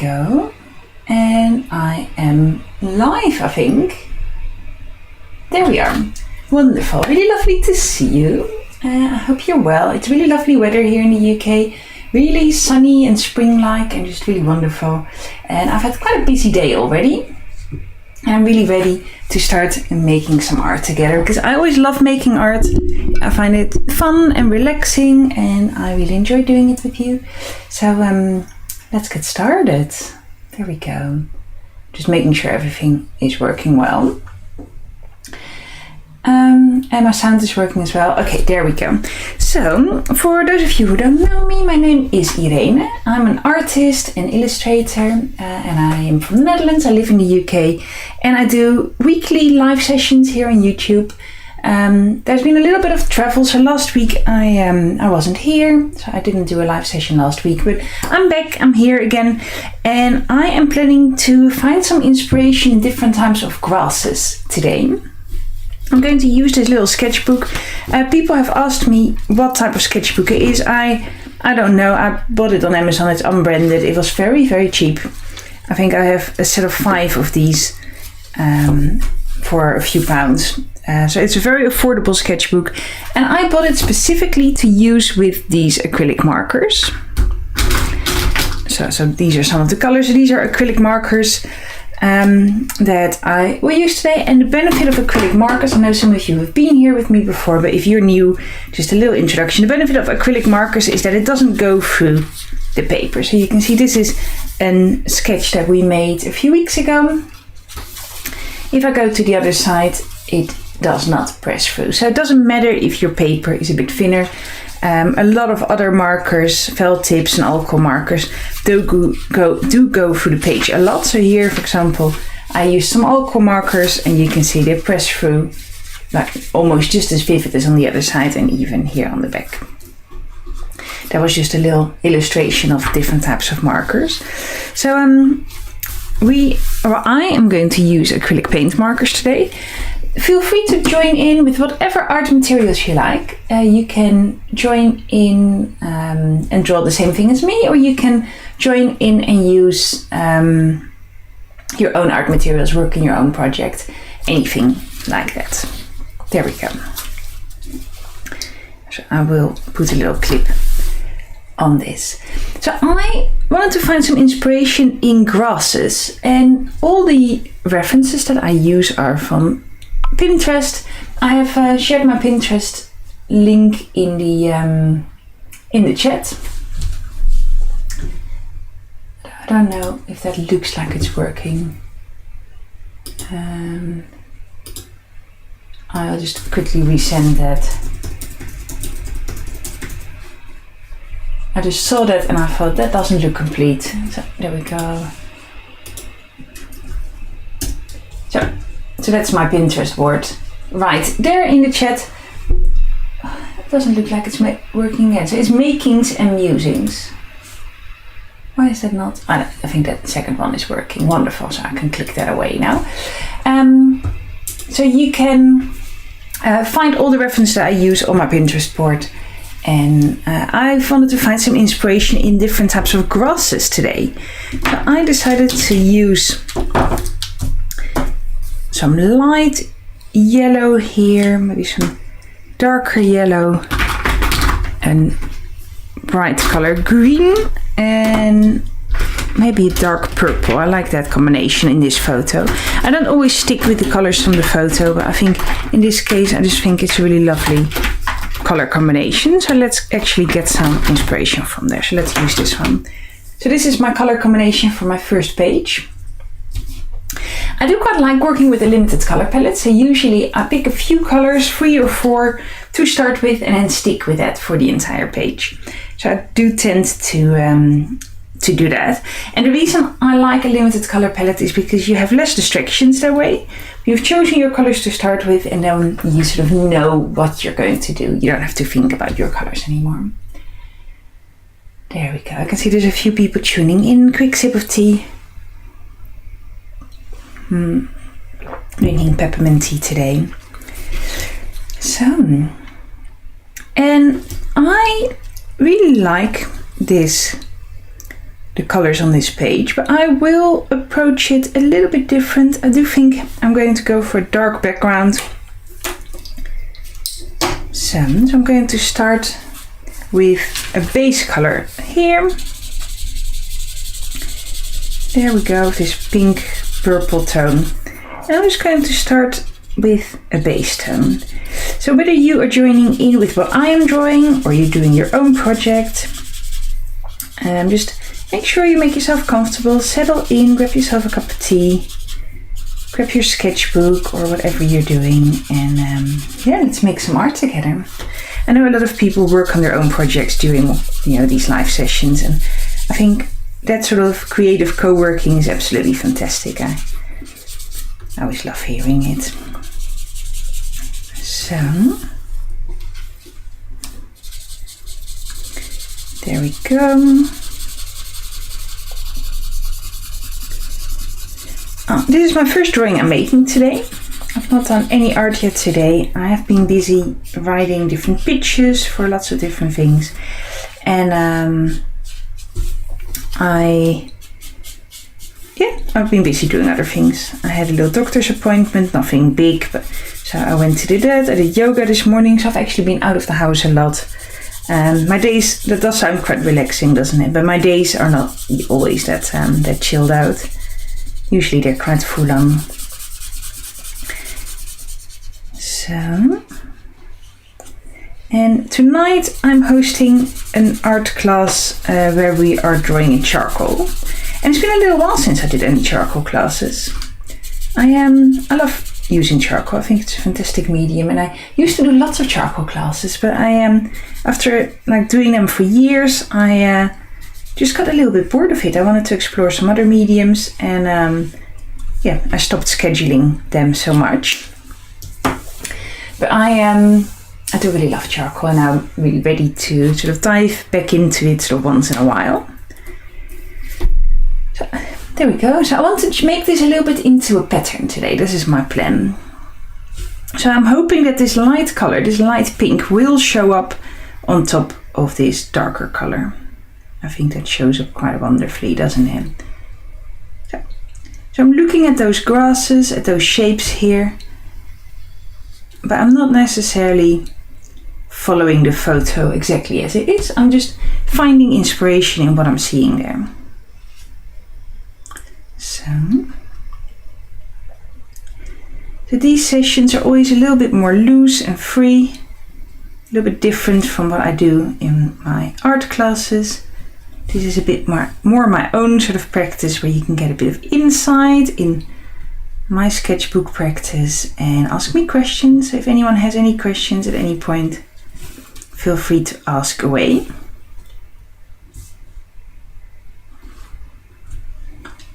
go. And I am live, I think. There we are. Wonderful. Really lovely to see you. I hope you're well. It's really lovely weather here in the UK. Really sunny and spring-like and just really wonderful. And I've had quite a busy day already. And I'm really ready to start making some art together because I always love making art. I find it fun and relaxing and I really enjoy doing it with you. So let's get started. There we go. Just making sure everything is working well. And my sound is working as well. Okay, there we go. So, for those of you who don't know me, my name is Irene. I'm an artist and illustrator, and I am from the Netherlands. I live in the UK, and I do weekly live sessions here on YouTube. There's been a little bit of travel, so last week I wasn't here, so I didn't do a live session last week, but I'm back, I'm here again, and I am planning to find some inspiration in different types of grasses today. I'm going to use this little sketchbook. People have asked me what type of sketchbook it is. I don't know. I bought it on Amazon. It's unbranded. It was very, very cheap. I think I have a set of 5 of these for a few pounds. So it's a very affordable sketchbook. And I bought it specifically to use with these acrylic markers. So these are some of the colors. These are acrylic markers that I will use today. And the benefit of acrylic markers, I know some of you have been here with me before, but if you're new, just a little introduction. The benefit of acrylic markers is that it doesn't go through the paper. So you can see this is a sketch that we made a few weeks ago. If I go to the other side, it does not press through. So it doesn't matter if your paper is a bit thinner. A lot of other markers, felt tips and alcohol markers do go through the page a lot. So here, for example, I use some alcohol markers and you can see they press through like almost just as vivid as on the other side and even here on the back. That was just a little illustration of different types of markers. So I am going to use acrylic paint markers today. Feel free to join in with whatever art materials you like. You can join in and draw the same thing as me, or you can join in and use your own art materials, work in your own project, anything like that. There we go. So I will put a little clip on this. So I wanted to find some inspiration in grasses, and all the references that I use are from Pinterest. I have shared my Pinterest link in the chat. I don't know if that looks like it's working. I'll just quickly resend that. I just saw that and I thought that doesn't look complete. So there we go. So that's my Pinterest board. Right, there in the chat. It doesn't look like it's working yet. So it's makings and musings. Why is that not? I think that second one is working. Wonderful, so I can click that away now. So you can find all the references that I use on my Pinterest board. And I wanted to find some inspiration in different types of grasses today. So I decided to use some light yellow here, maybe some darker yellow and bright color green and maybe a dark purple. I like that combination in this photo. I don't always stick with the colors from the photo, but I think in this case I just think it's a really lovely color combination. So let's actually get some inspiration from there. So let's use this one. So this is my color combination for my first page. I do quite like working with a limited color palette, so usually I pick a few colors, 3 or 4 to start with and then stick with that for the entire page. So I do tend to do that. And the reason I like a limited color palette is because you have less distractions that way. You've chosen your colors to start with and then you sort of know what you're going to do. You don't have to think about your colors anymore. There we go. I can see there's a few people tuning in. Quick sip of tea. Drinking peppermint tea today. So, and I really like this the colors on this page, but I will approach it a little bit different. I do think I'm going to go for a dark background. So I'm going to start with a base color here. There we go, this pink purple tone. And I'm just going to start with a base tone. So whether you are joining in with what I am drawing or you're doing your own project, just make sure you make yourself comfortable, settle in, grab yourself a cup of tea, grab your sketchbook or whatever you're doing, and yeah, let's make some art together. I know a lot of people work on their own projects during, you know, these live sessions, and I think that sort of creative co-working is absolutely fantastic. I always love hearing it. So there we go. This is my first drawing I'm making today. I've not done any art yet today. I have been busy writing different pitches for lots of different things, and I've been busy doing other things. I had a little doctor's appointment, nothing big, but so I went to do that. I did yoga this morning, so I've actually been out of the house a lot. My days, that does sound quite relaxing, doesn't it? But my days are not always that chilled out. Usually they're quite full on. So, and tonight I'm hosting an art class where we are drawing in charcoal. And it's been a little while since I did any charcoal classes. I love using charcoal. I think it's a fantastic medium, and I used to do lots of charcoal classes, but after like doing them for years, I just got a little bit bored of it. I wanted to explore some other mediums, and I stopped scheduling them so much. But I do really love charcoal, and I'm really ready to sort of dive back into it sort of once in a while. So, there we go. So I wanted to make this a little bit into a pattern today. This is my plan. So I'm hoping that this light color, this light pink, will show up on top of this darker color. I think that shows up quite wonderfully, doesn't it? So I'm looking at those grasses, at those shapes here, but I'm not necessarily following the photo exactly as it is. I'm just finding inspiration in what I'm seeing there. So these sessions are always a little bit more loose and free, a little bit different from what I do in my art classes. This is a bit more my own sort of practice, where you can get a bit of insight in my sketchbook practice and ask me questions. So if anyone has any questions at any point, feel free to ask away.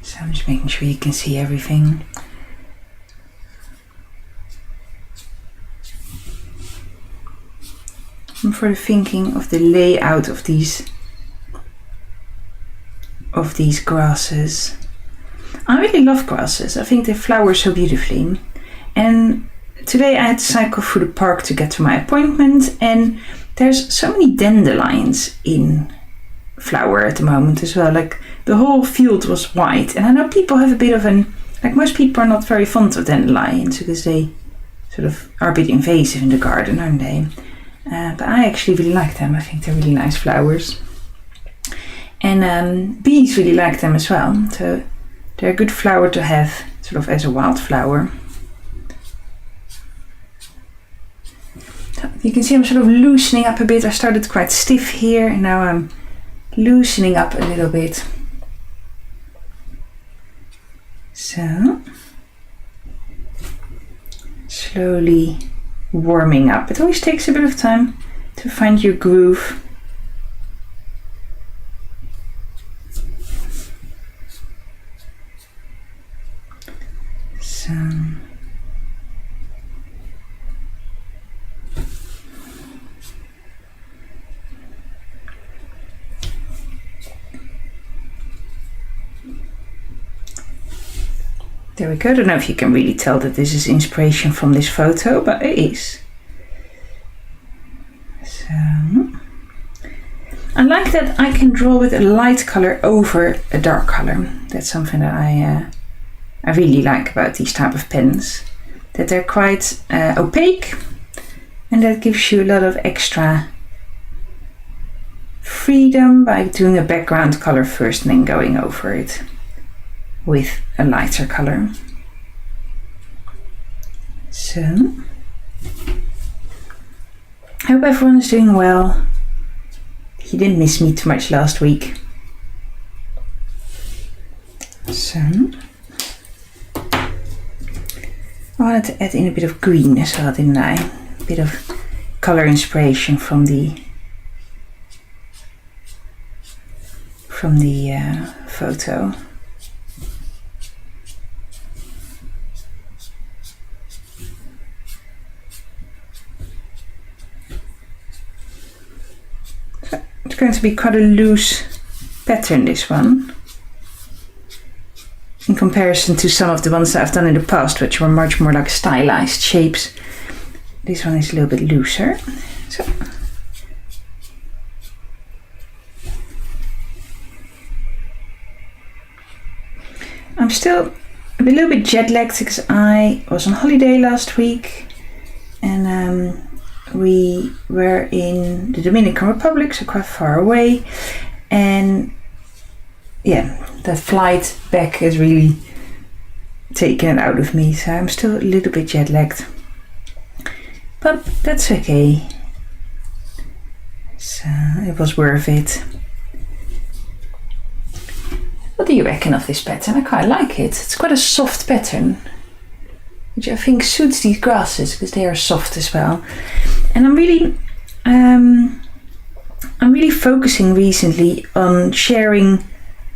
So I'm just making sure you can see everything. I'm sort of thinking of the layout of these grasses. I really love grasses. I think they flower so beautifully. And today I had to cycle through the park to get to my appointment, and there's so many dandelions in flower at the moment as well. Like the whole field was white, and I know people have a bit of most people are not very fond of dandelions because they sort of are a bit invasive in the garden, aren't they? But I actually really like them. I think they're really nice flowers. And bees really like them as well. So they're a good flower to have sort of as a wildflower. So you can see I'm sort of loosening up a bit. I started quite stiff here, and now I'm loosening up a little bit. So slowly warming up. It always takes a bit of time to find your groove. So there we go. I don't know if you can really tell that this is inspiration from this photo, but it is. So I like that I can draw with a light color over a dark color. That's something that I really like about these type of pens. That they're quite opaque, and that gives you a lot of extra freedom by doing a background color first and then going over it with a lighter color. So, I hope everyone is doing well. You didn't miss me too much last week. So, I wanted to add in a bit of green as well, didn't I? A bit of color inspiration from the photo. So it's going to be quite a loose pattern, this one, in comparison to some of the ones that I've done in the past, which were much more like stylized shapes. This one is a little bit looser. So I'm still a little bit jet lagged because I was on holiday last week, and we were in the Dominican Republic, so quite far away, and yeah, the flight back has really taken it out of me, so I'm still a little bit jet lagged, but that's okay. So it was worth it. What do you reckon of this pattern? I quite like it. It's quite a soft pattern, which I think suits these grasses because they are soft as well. And I'm really focusing recently on sharing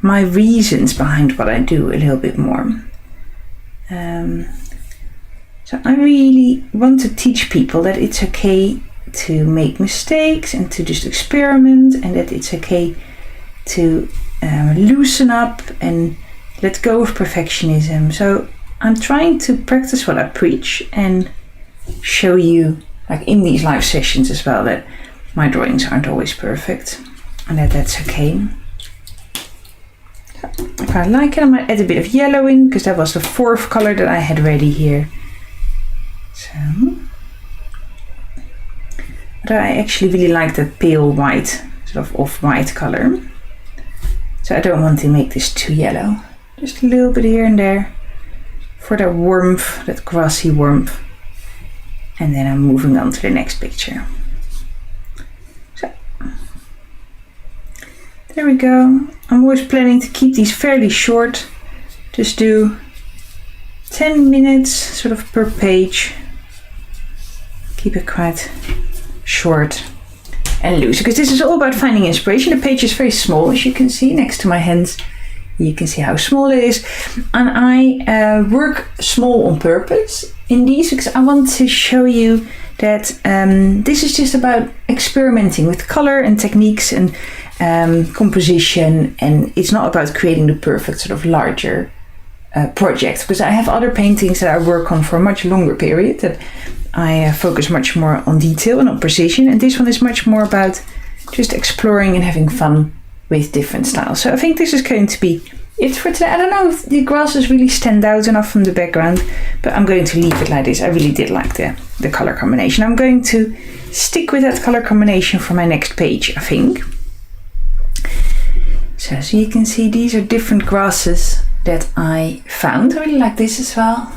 my reasons behind what I do a little bit more. So I really want to teach people that it's okay to make mistakes and to just experiment, and that it's okay to loosen up and let go of perfectionism. So I'm trying to practice what I preach and show you, like in these live sessions as well, that my drawings aren't always perfect and that that's okay. So if I like it, I might add a bit of yellow in, because that was the fourth color that I had ready here. So, but I actually really like that pale white, sort of off-white color. So I don't want to make this too yellow. Just a little bit here and there for that warmth, that grassy warmth. And then I'm moving on to the next picture. So, there we go. I'm always planning to keep these fairly short. Just do 10 minutes sort of per page. Keep it quite short and loose, because this is all about finding inspiration. The page is very small, as you can see next to my hands. You can see how small it is, and I work small on purpose in these because I want to show you that this is just about experimenting with color and techniques and composition, and it's not about creating the perfect sort of larger project, because I have other paintings that I work on for a much longer period that I focus much more on detail and on precision, and this one is much more about just exploring and having fun with different styles. So I think this is going to be it for today. I don't know if the grasses really stand out enough from the background, but I'm going to leave it like this. I really did like the color combination. I'm going to stick with that color combination for my next page, I think. So as you can see, these are different grasses that I found. I really like this as well.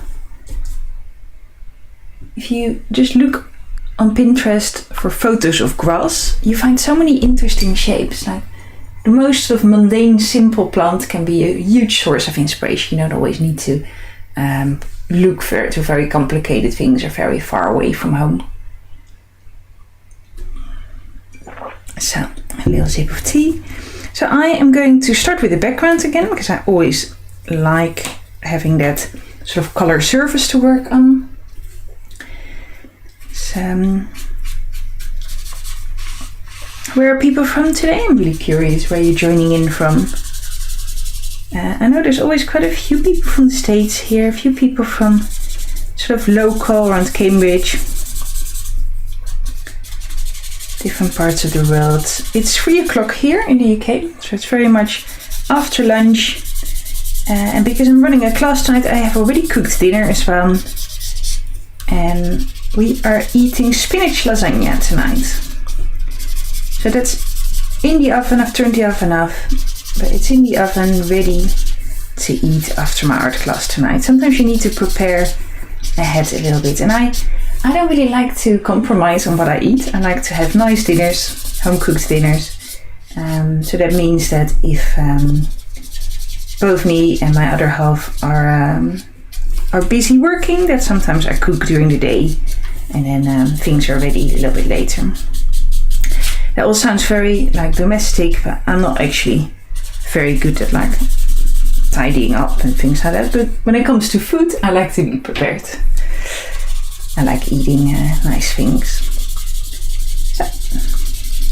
If you just look on Pinterest for photos of grass, you find so many interesting shapes. Like the most sort of mundane, simple plant can be a huge source of inspiration. You don't always need to look to very complicated things or very far away from home. So, a little sip of tea. So I am going to start with the background again, because I always like having that sort of color surface to work on. So, where are people from today? I'm really curious where you're joining in from. I know there's always quite a few people from the States here, a few people from sort of local around Cambridge. different parts of the world. It's 3 o'clock here in the UK, so it's very much after lunch. And because I'm running a class tonight, I have already cooked dinner as well. And we are eating spinach lasagna tonight. So that's in the oven. I've turned the oven off, but it's in the oven ready to eat after my art class tonight. Sometimes you need to prepare ahead a little bit, and I don't really like to compromise on what I eat. I like to have nice dinners, home cooked dinners. So that means that if both me and my other half are busy working, that sometimes I cook during the day, and then things are ready a little bit later. That all sounds very like domestic, but I'm not actually very good at like tidying up and things like that. But when it comes to food, I like to be prepared. I like eating nice things. So,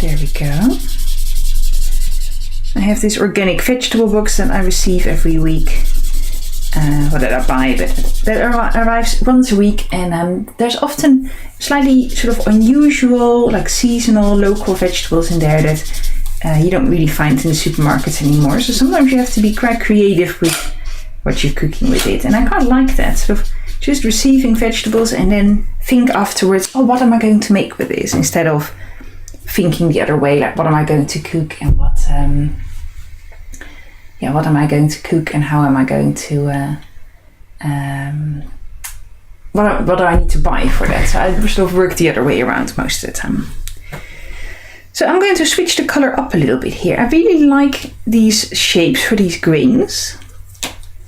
there we go. I have this organic vegetable box that I receive every week. That I buy, but that arrives once a week, and there's often slightly sort of unusual, like seasonal, local vegetables in there that you don't really find in the supermarkets anymore. So sometimes you have to be quite creative with what you're cooking with it, and I quite like that, sort of just receiving vegetables and then think afterwards, oh, what am I going to make with this, instead of thinking the other way, like what am I going to cook and what am I going to cook and how am I going to, what do I need to buy for that? So I sort of work the other way around most of the time. So I'm going to switch the color up a little bit here. I really like these shapes for these grains.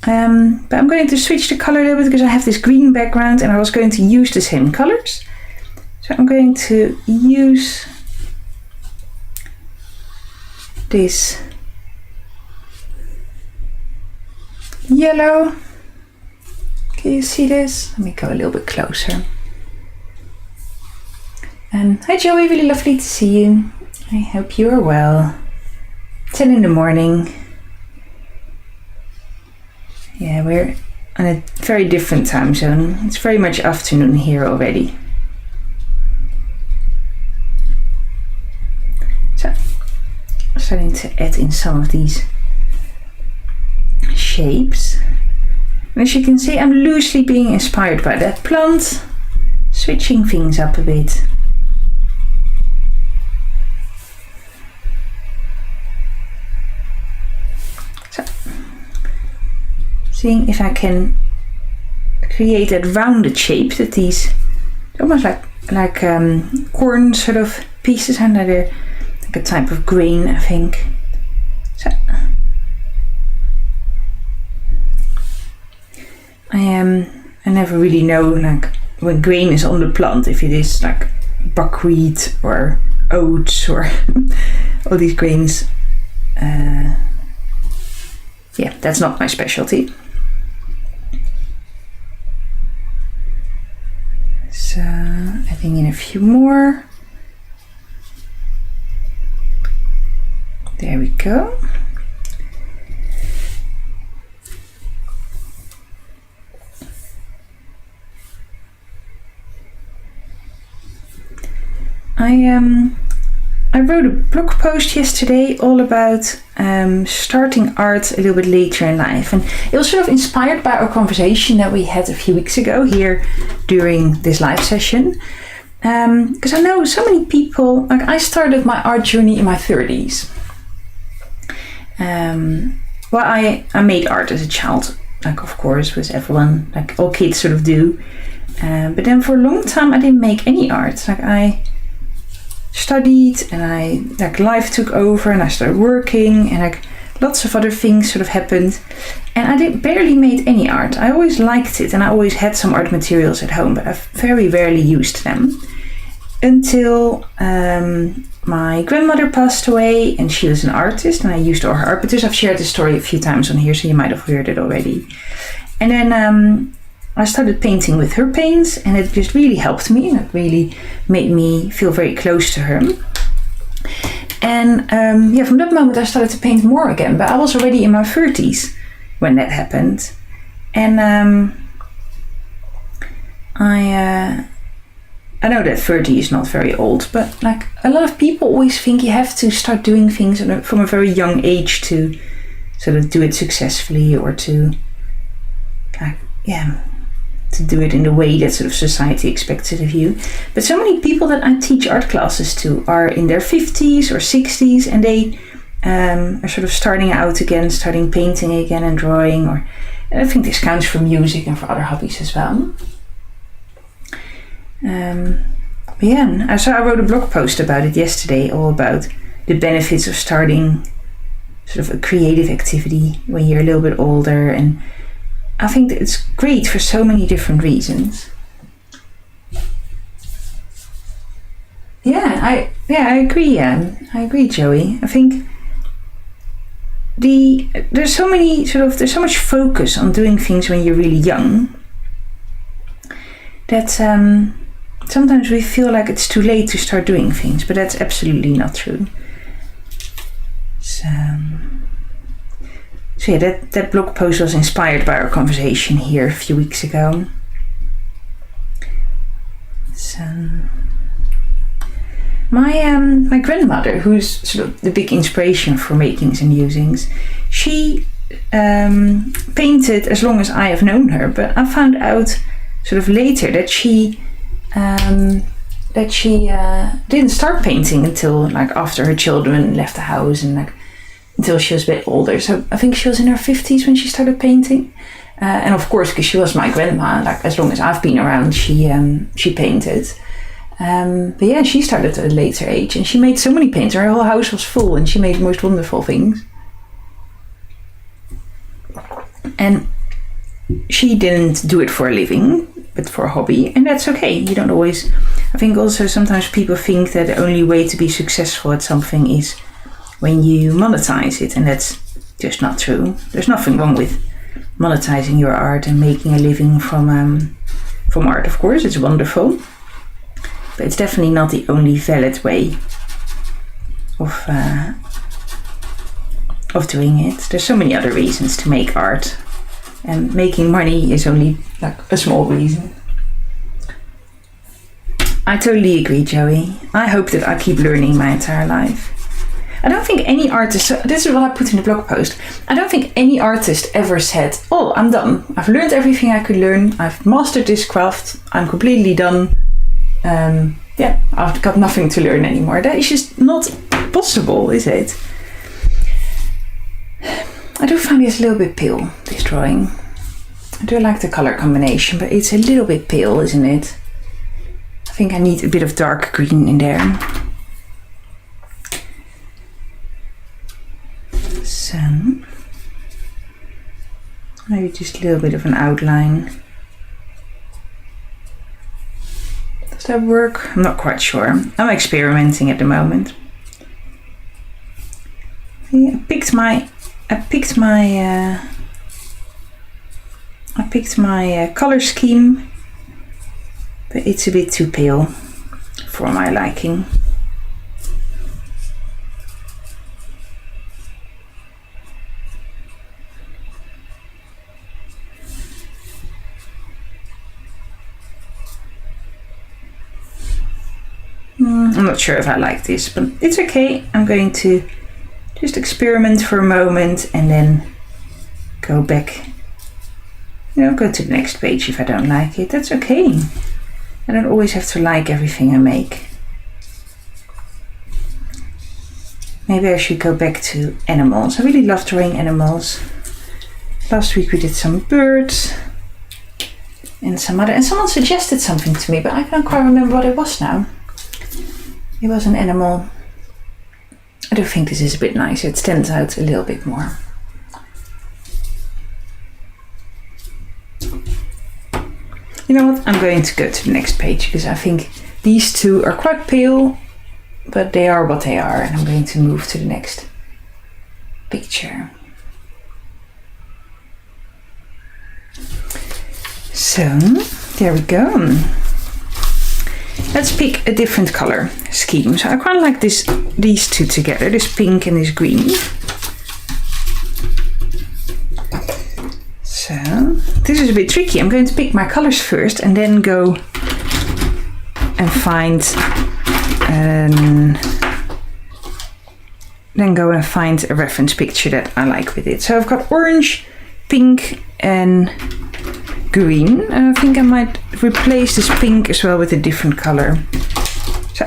But I'm going to switch the color a little bit because I have this green background and I was going to use the same colors. So I'm going to use this yellow. Can you see this? Let me go a little bit closer. Hi Joey, really lovely to see you. I hope you are well. 10 in the morning. Yeah, we're on a very different time zone. It's very much afternoon here already. So, I'm starting to add in some of these shapes. And as you can see, I'm loosely being inspired by that plant, switching things up a bit. So, seeing if I can create that rounded shape that these, almost like corn sort of pieces, and they're like a type of grain, I think. So, I never really know like when grain is on the plant, if it is like buckwheat or oats or all these grains. Yeah, that's not my specialty. So adding in a few more. There we go. I wrote a blog post yesterday all about starting art a little bit later in life, and it was sort of inspired by our conversation that we had a few weeks ago here during this live session, because I know so many people, like I started my art journey in my 30s. Well, I made art as a child, like of course with everyone, like all kids sort of do, but then for a long time I didn't make any art. Like I studied and life took over and I started working and like lots of other things sort of happened, and I barely made any art. I always liked it and I always had some art materials at home, but I very rarely used them until my grandmother passed away, and she was an artist and I used all her art materials. I've shared this story a few times on here, so you might have heard it already. And then I started painting with her paints, and it just really helped me, and it really made me feel very close to her. And from that moment I started to paint more again, but I was already in my 30s when that happened. And I know that 30 is not very old, but like a lot of people always think you have to start doing things from a very young age to sort of do it successfully, or to to do it in the way that sort of society expects it of you. But so many people that I teach art classes to are in their 50s or 60s, and they are sort of starting out again, starting painting again and drawing, and I think this counts for music and for other hobbies as well. So I wrote a blog post about it yesterday, all about the benefits of starting sort of a creative activity when you're a little bit older, and I think that it's great for so many different reasons. I agree. I agree, Joey. I think there's so much focus on doing things when you're really young that sometimes we feel like it's too late to start doing things, but that's absolutely not true. So that blog post was inspired by our conversation here a few weeks ago. So my grandmother, who's sort of the big inspiration for makings and usings, she painted as long as I have known her, but I found out sort of later that she didn't start painting until like after her children left the house, and like until she was a bit older. So I think she was in her 50s when she started painting, and of course, because she was my grandma, like as long as I've been around, she painted. But yeah, she started at a later age, and she made so many paintings. Her whole house was full, and she made the most wonderful things. And she didn't do it for a living, but for a hobby, and that's okay. You don't always. I think also sometimes people think that the only way to be successful at something is when you monetize it, and that's just not true. There's nothing wrong with monetizing your art and making a living from art. Of course, it's wonderful, but it's definitely not the only valid way of doing it. There's so many other reasons to make art, and making money is only like a small reason. I totally agree, Joey. I hope that I keep learning my entire life. I don't think any artist, this is what I put in the blog post, I don't think any artist ever said, oh, I'm done. I've learned everything I could learn. I've mastered this craft. I'm completely done. I've got nothing to learn anymore. That is just not possible, is it? I do find this a little bit pale, this drawing. I do like the color combination, but it's a little bit pale, isn't it? I think I need a bit of dark green in there. So, maybe just a little bit of an outline. Does that work? I'm not quite sure. I'm experimenting at the moment. I picked my color scheme, but it's a bit too pale for my liking. I'm not sure if I like this, but it's okay. I'm going to just experiment for a moment and then go back. Go to the next page if I don't like it. That's okay. I don't always have to like everything I make. Maybe I should go back to animals. I really love drawing animals. Last week we did some birds and some other, and someone suggested something to me, but I can't quite remember what it was now. It was an animal. I do think this is a bit nicer. It stands out a little bit more. You know what? I'm going to go to the next page because I think these two are quite pale, but they are what they are, and I'm going to move to the next picture. So, there we go. Let's pick a different color scheme. So I quite like these two together, this pink and this green. So this is a bit tricky. I'm going to pick my colors first and then go and find a reference picture that I like with it. So I've got orange, pink and green. And I think I might replace this pink as well with a different color. So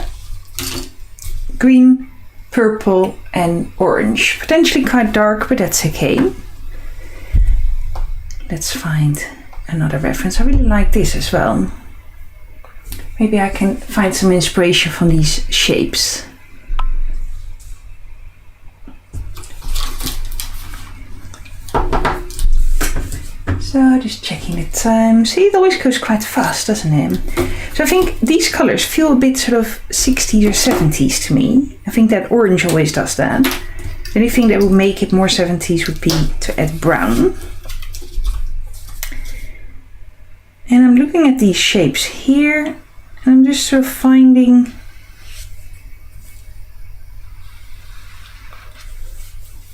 green, purple and orange. Potentially quite dark, but that's okay. Let's find another reference. I really like this as well. Maybe I can find some inspiration from these shapes. So just checking the time. See, it always goes quite fast, doesn't it? So I think these colors feel a bit sort of 60s or 70s to me. I think that orange always does that. The only thing that would make it more 70s would be to add brown. And I'm looking at these shapes here, and I'm just sort of finding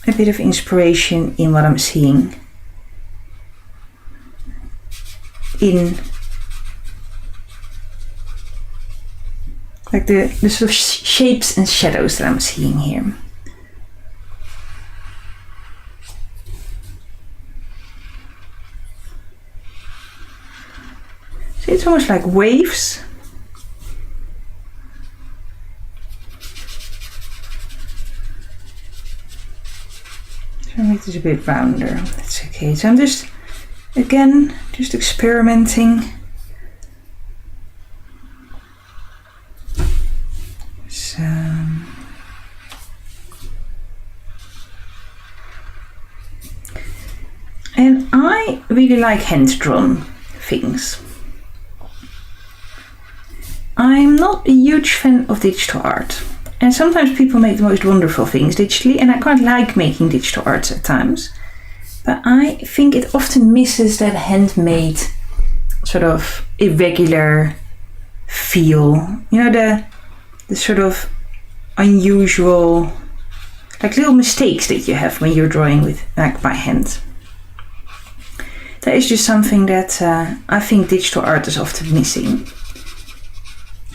a bit of inspiration in what I'm seeing in like the sort of shapes and shadows that I'm seeing here. So it's almost like waves. So make this a bit rounder. That's okay. So I'm just again just experimenting. So and I really like hand-drawn things. I'm not a huge fan of digital art, and sometimes people make the most wonderful things digitally, and I quite like making digital art at times, but I think it often misses that handmade sort of irregular feel, you know, the sort of unusual, like little mistakes that you have when you're drawing with like by hand. That is just something that I think digital art is often missing.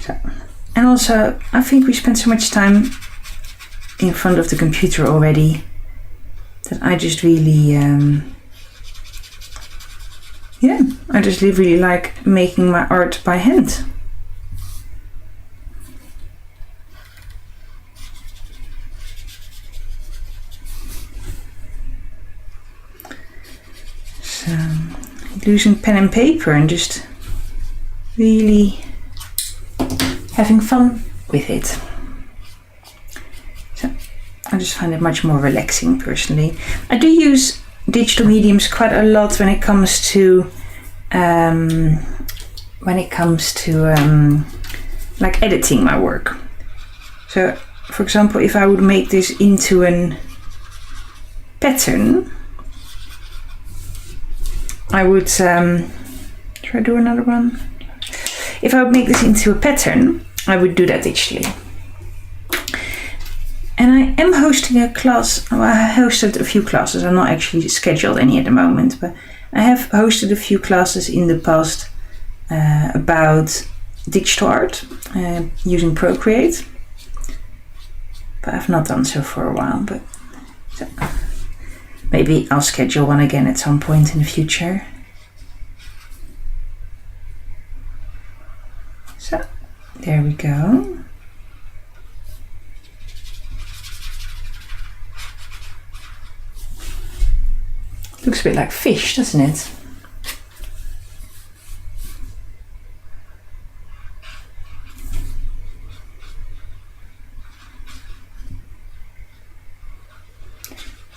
So, and also, I think we spend so much time in front of the computer already that I just really, I just really like making my art by hand. So, using pen and paper and just really having fun with it. So I just find it much more relaxing personally. I do use digital mediums quite a lot when it comes to like editing my work. So for example, if I would make this into a pattern, I would should I do another one? If I would make this into a pattern, I would do that digitally. And I am hosting a class. Well, I hosted a few classes. I'm not actually scheduled any at the moment, but I have hosted a few classes in the past about digital art using Procreate. But I've not done so for a while. But so maybe I'll schedule one again at some point in the future. So, there we go. Looks a bit like fish, doesn't it?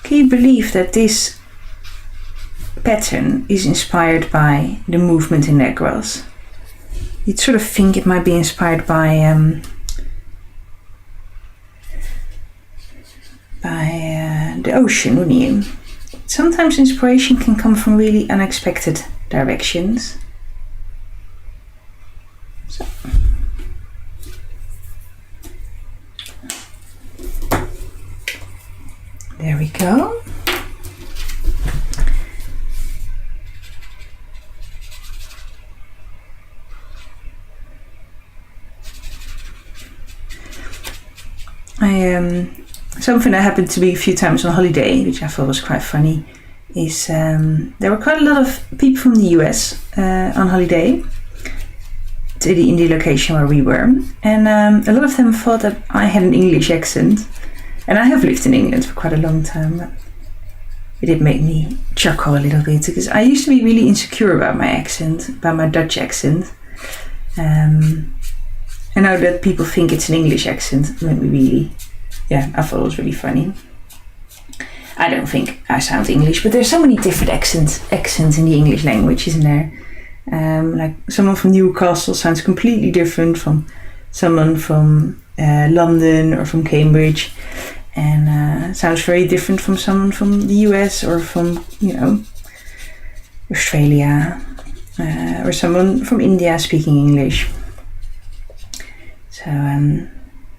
Can you believe that this pattern is inspired by the movement in that grass? You'd sort of think it might be inspired by the ocean, wouldn't you? Sometimes inspiration can come from really unexpected directions. So. There we go. something that happened to me a few times on holiday, which I thought was quite funny, is there were quite a lot of people from the US on holiday in the location where we were, and a lot of them thought that I had an English accent, and I have lived in England for quite a long time, but it did make me chuckle a little bit, because I used to be really insecure about my accent, about my Dutch accent, and now that people think it's an English accent, it made me really, I thought it was really funny. I don't think I sound English, but there's so many different accents in the English language, isn't there? Like someone from Newcastle sounds completely different from someone from London or from Cambridge, and sounds very different from someone from the US or from, Australia, or someone from India speaking English. So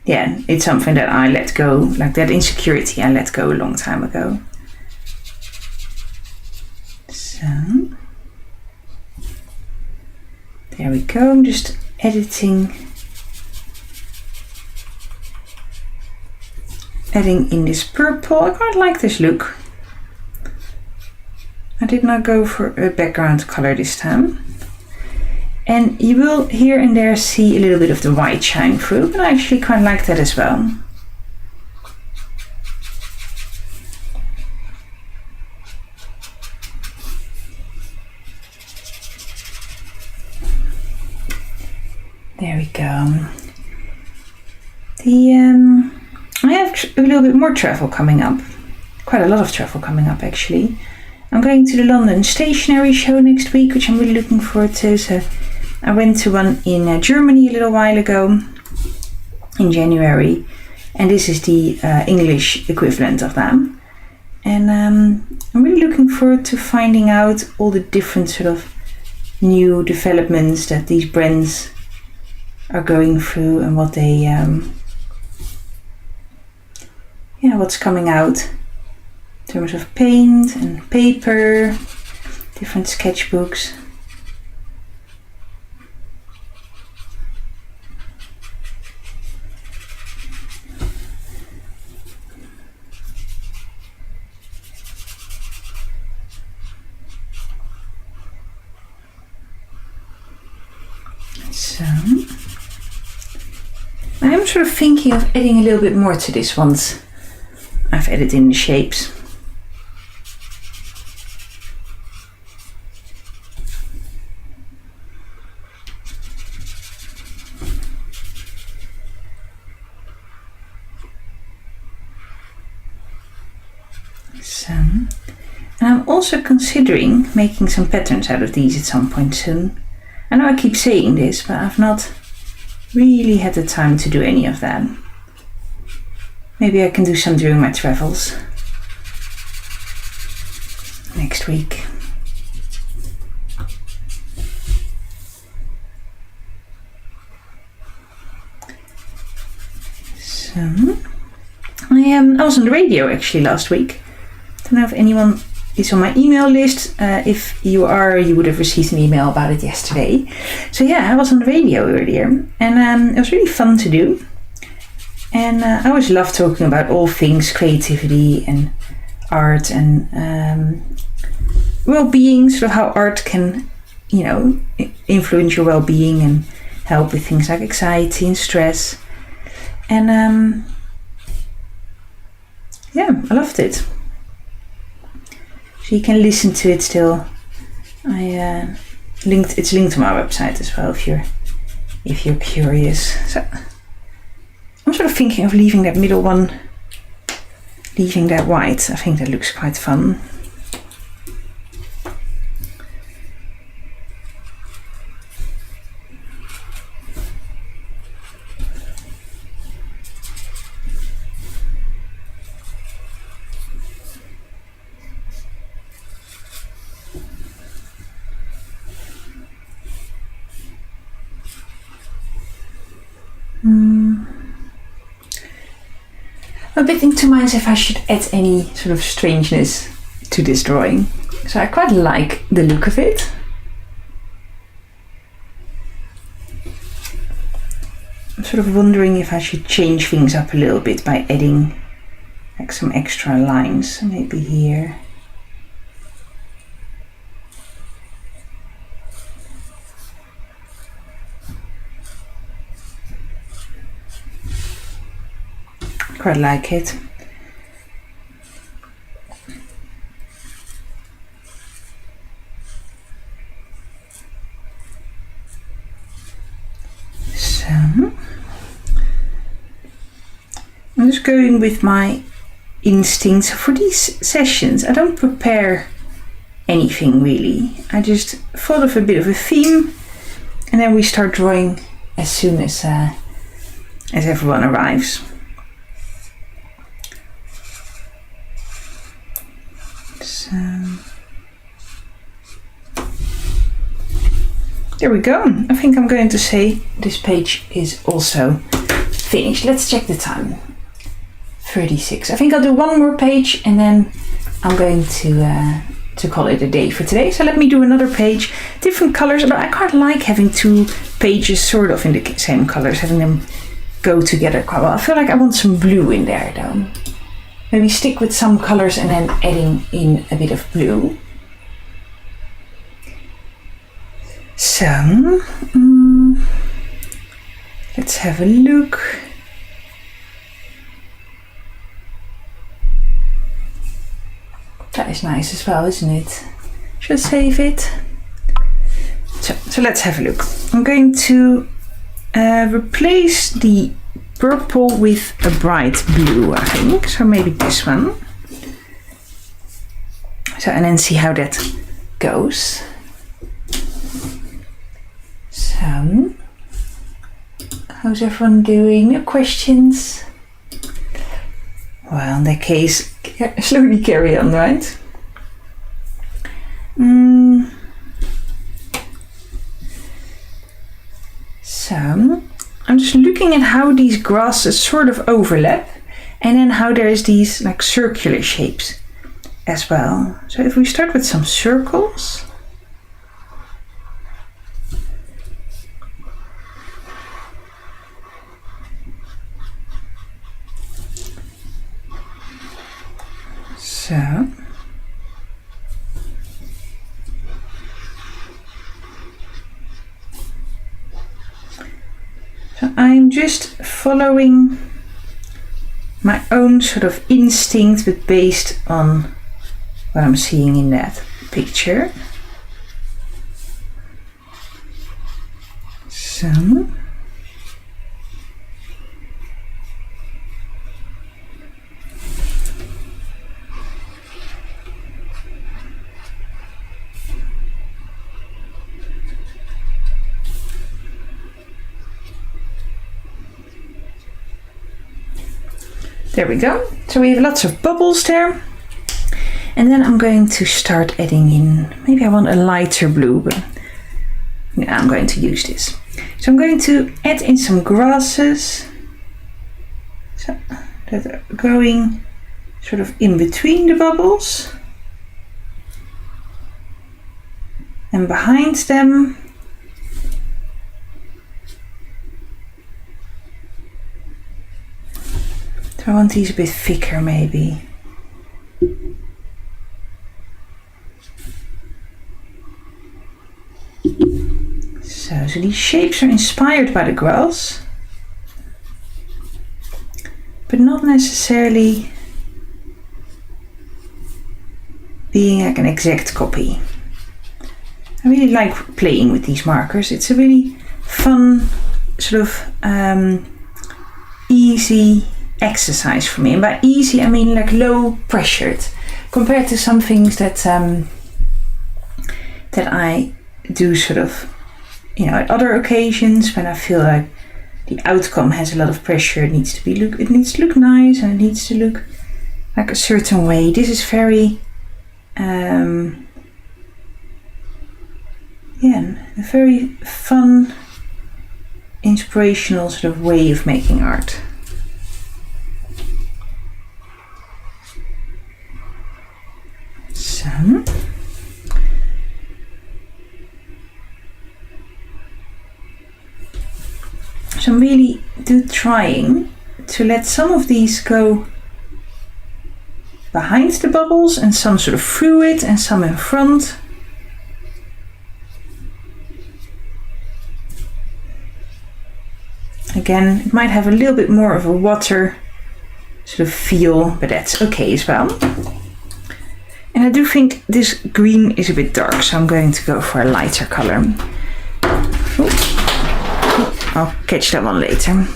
it's something that I let go, like that insecurity I let go a long time ago. So there we go. I'm just adding in this purple. I quite like this look. I did not go for a background color this time. And you will here and there see a little bit of the white shine through, but I actually quite like that as well. There we go. I have a little bit more travel coming up. Quite a lot of travel coming up, actually. I'm going to the London Stationery Show next week, which I'm really looking forward to. So I went to one in Germany a little while ago, in January, and this is the English equivalent of them. And I'm really looking forward to finding out all the different sort of new developments that these brands are going through, and what they, what's coming out in terms of paint and paper, different sketchbooks. So I'm sort of thinking of adding a little bit more to this once I've added in the shapes. So, and I'm also considering making some patterns out of these at some point soon. I know I keep saying this, but I've not really had the time to do any of that. Maybe I can do some during my travels next week. So I was on the radio actually last week. Don't know if anyone is on my email list. If you are, you would have received an email about it yesterday. So I was on the radio earlier, and it was really fun to do. And I always love talking about all things creativity and art and well-being, sort of how art can, influence your well-being and help with things like anxiety and stress. And I loved it. So you can listen to it still. It's linked to my website as well if you're curious. So I'm sort of thinking of leaving that middle one, leaving that white. I think that looks quite fun. I'm a bit in two minds if I should add any sort of strangeness to this drawing. So I quite like the look of it. I'm sort of wondering if I should change things up a little bit by adding like some extra lines, maybe here. Quite like it. So I'm just going with my instincts for these sessions. I don't prepare anything really. I just thought of a bit of a theme, and then we start drawing as soon as everyone arrives. So there we go. I think I'm going to say this page is also finished. Let's check the time. 36. I think I'll do one more page and then I'm going to call it a day for today. So let me do another page, different colors, but I quite like having two pages sort of in the same colors, having them go together quite well. I feel like I want some blue in there though. Maybe stick with some colors and then adding in a bit of blue. So, let's have a look. That is nice as well, isn't it? Should I save it? So let's have a look. I'm going to replace the purple with a bright blue, I think. So maybe this one. So, and then see how that goes. So, how's everyone doing? No questions? Well, in that case, slowly carry on, right? So, I'm just looking at how these grasses sort of overlap, and then how there's these like circular shapes as well. So if we start with some circles. So I'm just following my own sort of instinct, but based on what I'm seeing in that picture. So there we go. So we have lots of bubbles there. And then I'm going to start adding in, maybe I want a lighter blue, but yeah, I'm going to use this. So I'm going to add in some grasses. So that are going sort of in between the bubbles. And behind them. So I want these a bit thicker maybe. So these shapes are inspired by the grass, but not necessarily being like an exact copy. I really like playing with these markers. It's a really fun, sort of easy exercise for me. And by easy, I mean like low pressured, compared to some things that that I do sort of, you know, at other occasions when I feel like the outcome has a lot of pressure. It needs to look nice, and it needs to look like a certain way. This is very a very fun, inspirational sort of way of making art. So I'm really trying to let some of these go behind the bubbles and some sort of through it and some in front. Again, it might have a little bit more of a water sort of feel, but that's okay as well. And I do think this green is a bit dark, so I'm going to go for a lighter color. I'll catch that one later.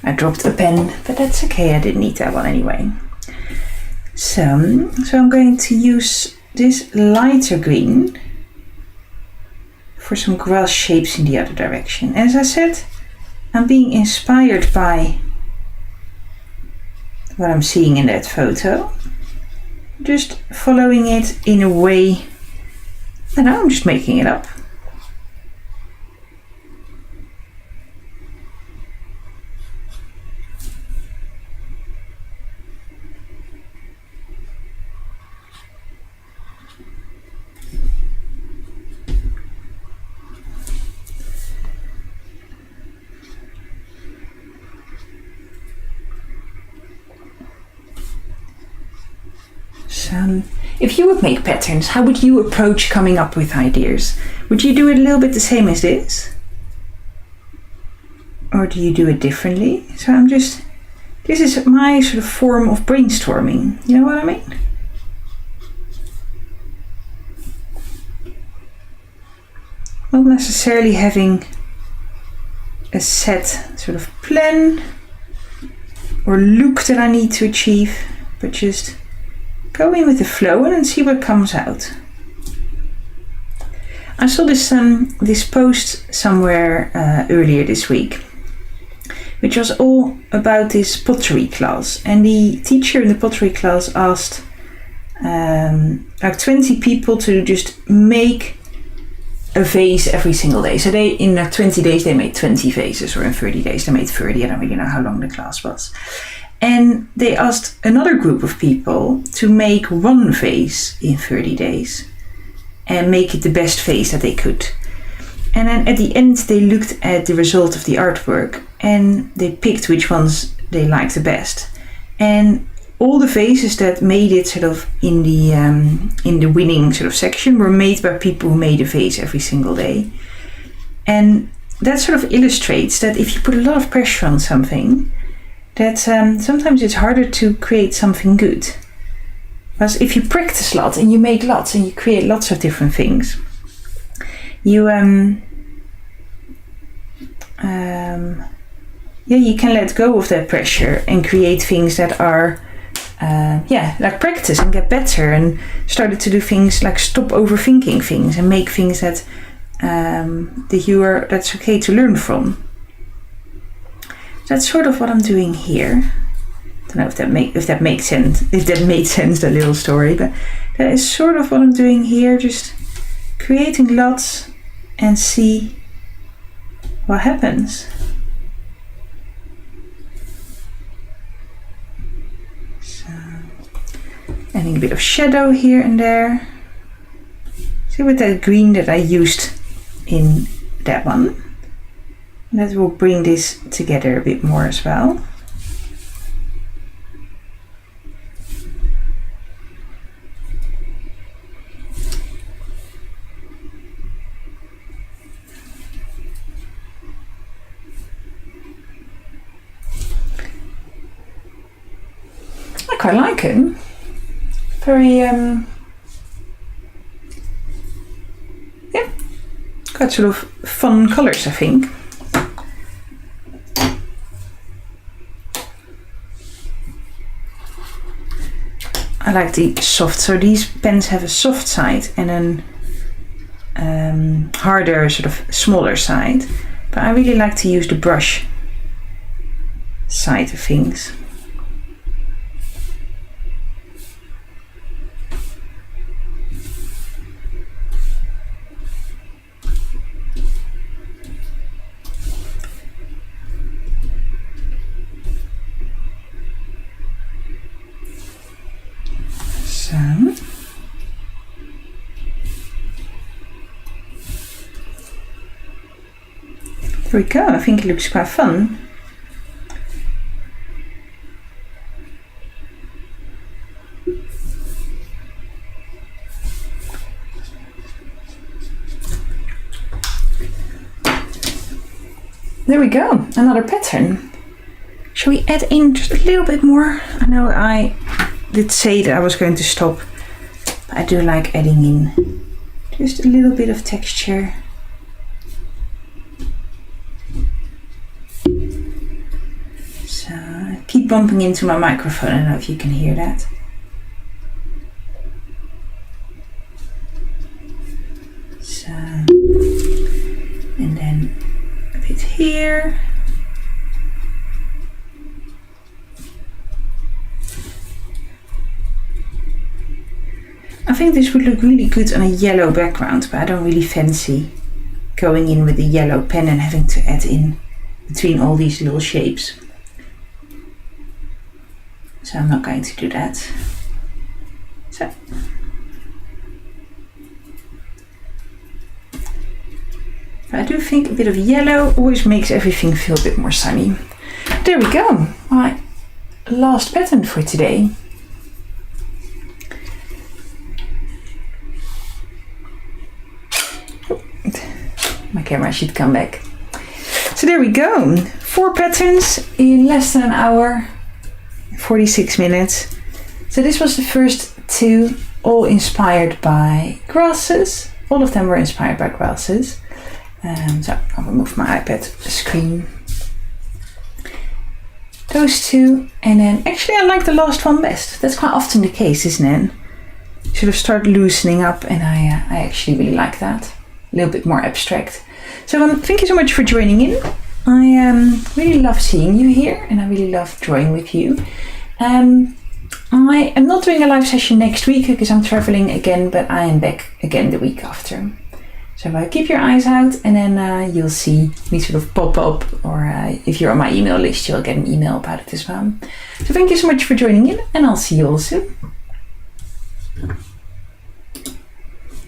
I dropped a pen, but that's okay, I didn't need that one anyway. So I'm going to use this lighter green for some grass shapes in the other direction. As I said, I'm being inspired by what I'm seeing in that photo. Just following it in a way, and I'm just making it up. If you would make patterns, how would you approach coming up with ideas? Would you do it a little bit the same as this? Or do you do it differently? So this is my sort of form of brainstorming. You know what I mean? Not necessarily having a set sort of plan or look that I need to achieve, but just go in with the flow and then see what comes out. I saw this post somewhere earlier this week, which was all about this pottery class. And the teacher in the pottery class asked like 20 people to just make a vase every single day. So in 20 days they made 20 vases, or in 30 days they made 30. I don't really know how long the class was. And they asked another group of people to make one vase in 30 days and make it the best vase that they could. And then at the end they looked at the result of the artwork and they picked which ones they liked the best. And all the vases that made it sort of in the winning sort of section were made by people who made a vase every single day. And that sort of illustrates that if you put a lot of pressure on something, that sometimes it's harder to create something good. Because if you practice a lot and you make lots and you create lots of different things, you you can let go of that pressure and create things that are like practice and get better, and started to do things like stop overthinking things and make things that that's okay to learn from. That's sort of what I'm doing here. Don't know if that makes sense. If that made sense, that little story, but that is sort of what I'm doing here. Just creating lots and see what happens. So, adding a bit of shadow here and there. See, with that green that I used in that one. That will bring this together a bit more as well. I quite like him. Very, quite sort of fun colours, I think. I like the soft, so these pens have a soft side and an harder, sort of smaller side, but I really like to use the brush side of things. There we go, I think it looks quite fun. there we go, another pattern. Shall we add in just a little bit more? I know I did say that I was going to stop, but I do like adding in just a little bit of texture. So I keep bumping into my microphone, I don't know if you can hear that. So, and then a bit here. I think this would look really good on a yellow background, but I don't really fancy going in with the yellow pen and having to add in between all these little shapes. So I'm not going to do that. So. But I do think a bit of yellow always makes everything feel a bit more sunny. There we go, my last pattern for today. My camera should come back. So there we go, 4 patterns in less than an hour, 46 minutes. So this was the first 2, all inspired by grasses. All of them were inspired by grasses. So I'll remove my iPad screen. Those 2, and then actually I like the last one best. That's quite often the case, isn't it? You sort of start loosening up, and I actually really like that. A little bit more abstract. So thank you so much for joining in. I really love seeing you here, and I really love drawing with you. I am not doing a live session next week because I'm traveling again, but I am back again the week after. So keep your eyes out, and then you'll see me sort of pop up, or if you're on my email list, you'll get an email about it as well. So thank you so much for joining in, and I'll see you all soon.